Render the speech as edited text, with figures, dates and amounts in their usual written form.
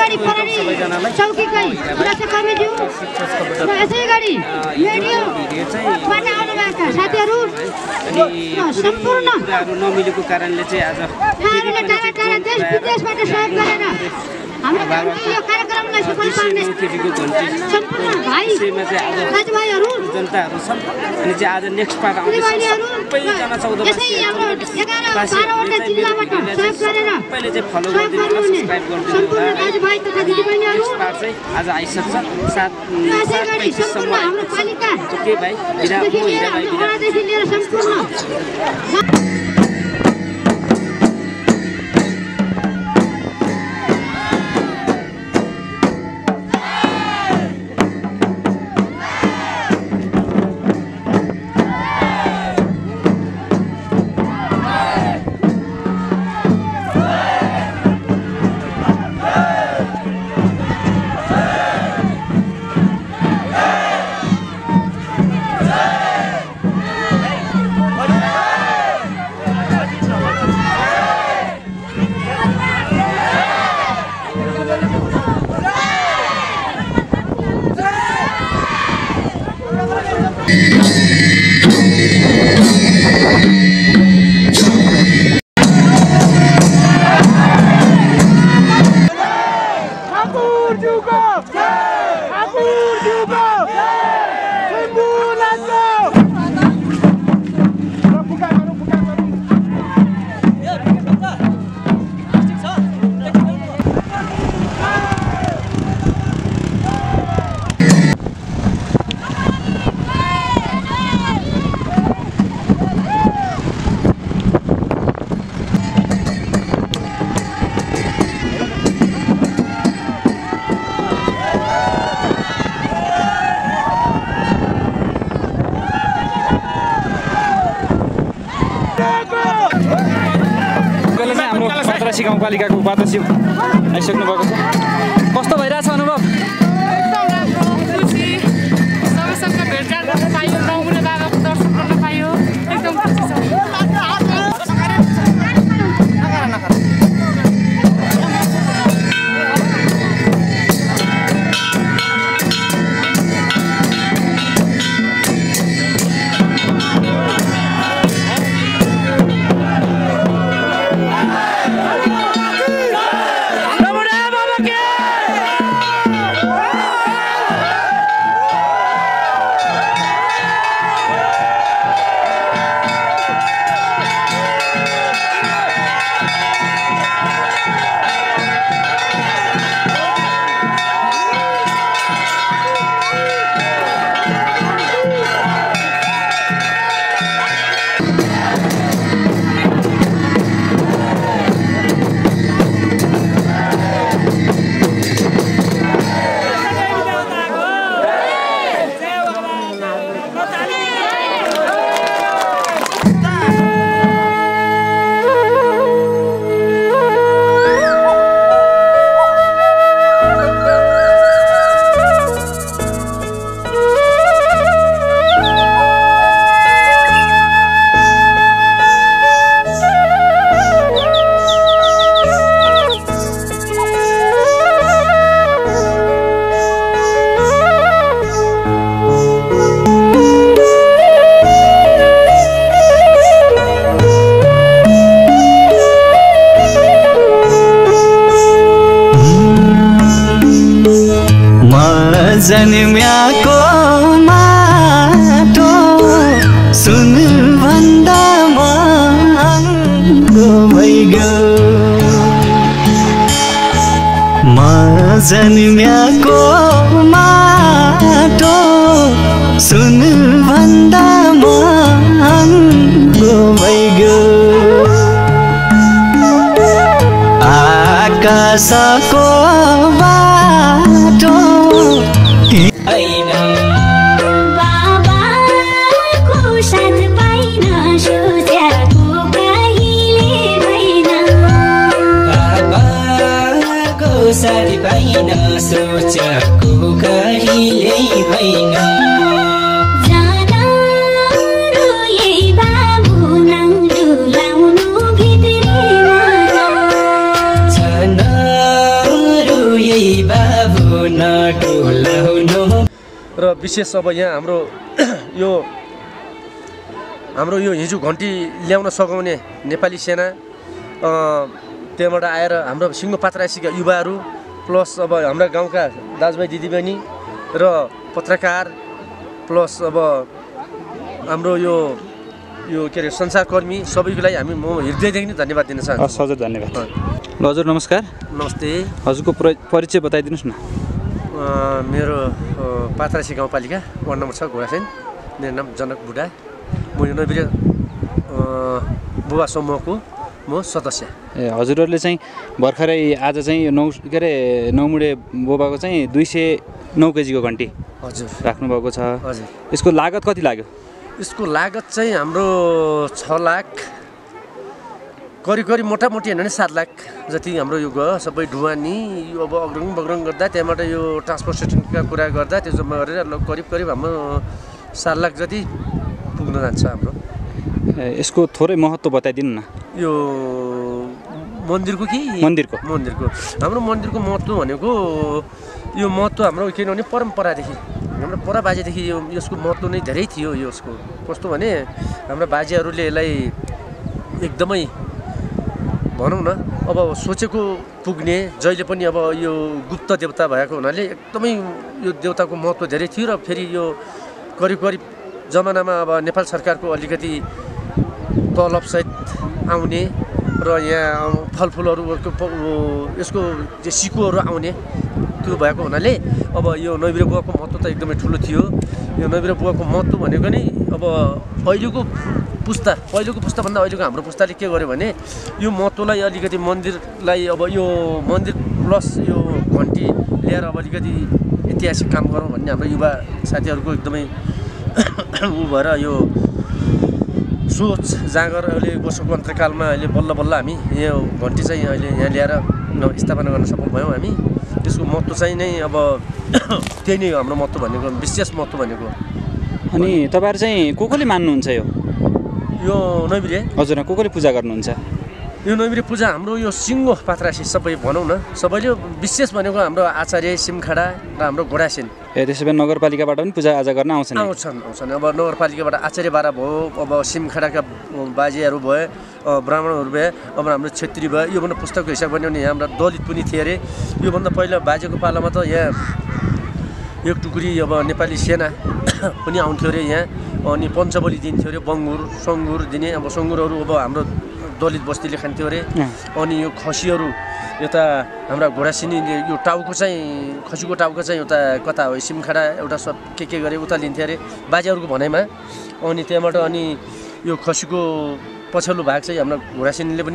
गाडी फरारी चौकीकै सुरक्षाकर्मीज्यू र यसै गरी रेडियोबाट आउनुभएका साथीहरू सम्पूर्ण नमिलेको कारणले चाहिँ आज यहाँहरूले टाढा टाढा देश विदेशबाट सहयोग गरेर हाम्रो यो कार्यक्रमलाई सफल पार्ने सम्पूर्ण भाइ दाजुभाइहरू जनताहरू छन् अनि चाहिँ आज नेक्स्ट पार्ट आउँदैछ सबैजना 14 यसै हाम्रो 11-12वटा जिल्लाबाट सहयोग गरेर सबैले चाहिँ फलो गरिदिनु होला सब्स्क्राइब गरिदिनु होला दाजुभाइ तथा दिदीबहिनीहरू नेक्स्ट पार्ट चाहिँ आज आइसक्छ 7:35 सम्म हाम्रो पालिका ओके भाइ बिदा म हिरा भाइ बिदादेखि लिएर सम्पूर्ण गाउँपालिकाको उपाध्यक्ष आइसक्नु भएको छ। कस्तो भइरहेछ अनुभव? एकदम राम्रो, खुसी, सबैसँग भेटघाट गर्न पाइयो, नौमुने बाबाको दर्शन गर्न पाइयो, एकदम खुसी छ। जन्म्याको माटो सुन भन्दा महँगो भइगयो म जन्म्याको माटो सुन भन्दा महँगो भइगयो आकाशको बाटो सारी पाइन सोचको कहिले भएन जाना रोए बाबु नङ रुलाउनु भित्री मन जाना रोए बाबु नडोलाउनु। र विशेष अब यहाँ हाम्रो यो हिजो घन्टी ल्याउन सघाउने नेपाली सेना त्यहाँबाट आएर हाम्रो सिंहपात्रासीका युवाहरू प्लस अब हाम्रा गाउँका दाजुभाइ दिदीबहिनी र पत्रकार प्लस अब हाम्रो यो के अरे सञ्चारकर्मी सबैको लागि म हृदयदेखि नै धन्यवाद दिन चाहन्छु। हजुर धन्यवाद। ल हजुर नमस्कार। नमस्ते। हजुरको परिचय बताइदिनुहोस् न। मेरो पात्रासी गाउँपालिका वार्ड नम्बर 6 घोडासेन। मेरो नाम जनक बुढा। म यो नैबिरे बुबा समूहको म सदस्य। हजुरहरूले चाहिँ भर्खरै आज चाहिँ यो नौमुडे बोबाको चाहिँ 209 केजीको घन्टी हजुर राख्नुभएको छ। हजुर। यसको लागत कति लाग्यो? यसको लागत चाहिँ हाम्रो 6 लाख करिब मोटामोटी होइन भने 7 लाख जति हाम्रो यो गयो। सबै ढुवानी यो अब अग्रङ बग्रङ गर्दा त्यहाँबाट यो ट्रान्सपोर्टेसनका कुरा गर्दा त्यो जम्मा गरेर करिब हाम्रो 7 लाख जति पुग्न जान्छ हाम्रो। यसको थोरै महत्त्व बताइदिनु न। यो मन्दिरको हाम्रो मन्दिरको महत्त्व भनेको यो महत्त्व हाम्रो किनभने परम्परादेखि हाम्रो परबाजेदेखि यसको महत्त्व नै धेरै थियो। यसको कस्तो भने हाम्रो बाजेहरूले यसलाई एकदमै भनौँ न अब सोचेको पुग्ने जहिले पनि अब यो गुप्त देवता भएको हुनाले एकदमै यो देवताको महत्त्व धेरै थियो। र फेरि यो करिब जमानामा अब नेपाल सरकारको अलिकति तलबसहित आउने र यहाँ फलफुलहरू यसको सिकुहरू आउने त्यो भएको हुनाले अब यो नैबिरे बुवाको महत्त्व त एकदमै ठुलो थियो। यो नैबिरे बुवाको महत्त्व भनेको नै अब पहिलेको पुस्ताभन्दा अहिलेको हाम्रो पुस्ताले के गर्यो भने यो महत्त्वलाई अलिकति मन्दिरलाई अब यो मन्दिर प्लस यो घन्टी ल्याएर अब अलिकति ऐतिहासिक काम गरौँ भन्ने हाम्रो युवा साथीहरूको एकदमै भएर यो सोच जाँगर अहिले वर्षको अन्तर्कालमा अहिले बल्ल हामी यो घन्टी चाहिँ अहिले यहाँ ल्याएर स्थापना गर्न सफल भयौँ हामी। त्यसको महत्त्व चाहिँ नै अब त्यही नै हो हाम्रो महत्त्व भनेको, विशेष महत्त्व भनेको। अनि तपाईँहरू चाहिँ को मान्नुहुन्छ यो नैबिरे? हजुर को पूजा गर्नुहुन्छ? यो नैबिरे पूजा हाम्रो यो सिङ्गो पात्रासी सबै भनौँ न सबैले विशेष भनेको हाम्रो आचार्य सिमखाडा र हाम्रो घोडासेन। त्यसो भए नगरपालिकाबाट पनि पूजाआजा गर्न आउँछन्? अब नगरपालिकाबाट आचार्य बारा भयो, अब सिमखाडाका बाजेहरू भए, ब्राह्मणहरू भए, अब हाम्रो क्षेत्री भयो। योभन्दा पुस्तकको हिसाब गर्ने भने यहाँ हाम्रो दलित पनि थिए अरे। योभन्दा पहिला बाजेको पालामा त यहाँ एक टुक्री अब नेपाली सेना पनि आउँथ्यो अरे यहाँ। अनि पञ्चबली दिन्थ्यो अरे, बङ्गुर सङ्गुर दिने। अब सङ्गुरहरू अब हाम्रो दलित बस्तीले खान्थ्यो अरे। अनि यो खसीहरू यता हाम्रा घोडासिनी यो टाउको चाहिँ खसीको टाउको चाहिँ उता कता हो सिमखाडा एउटा सब के गरे उता लिन्थ्यो अरे बाजेहरूको भनाइमा। अनि त्यहाँबाट अनि यो खसीको पछिल्लो भाग चाहिँ हाम्रो घोडासिनीले पनि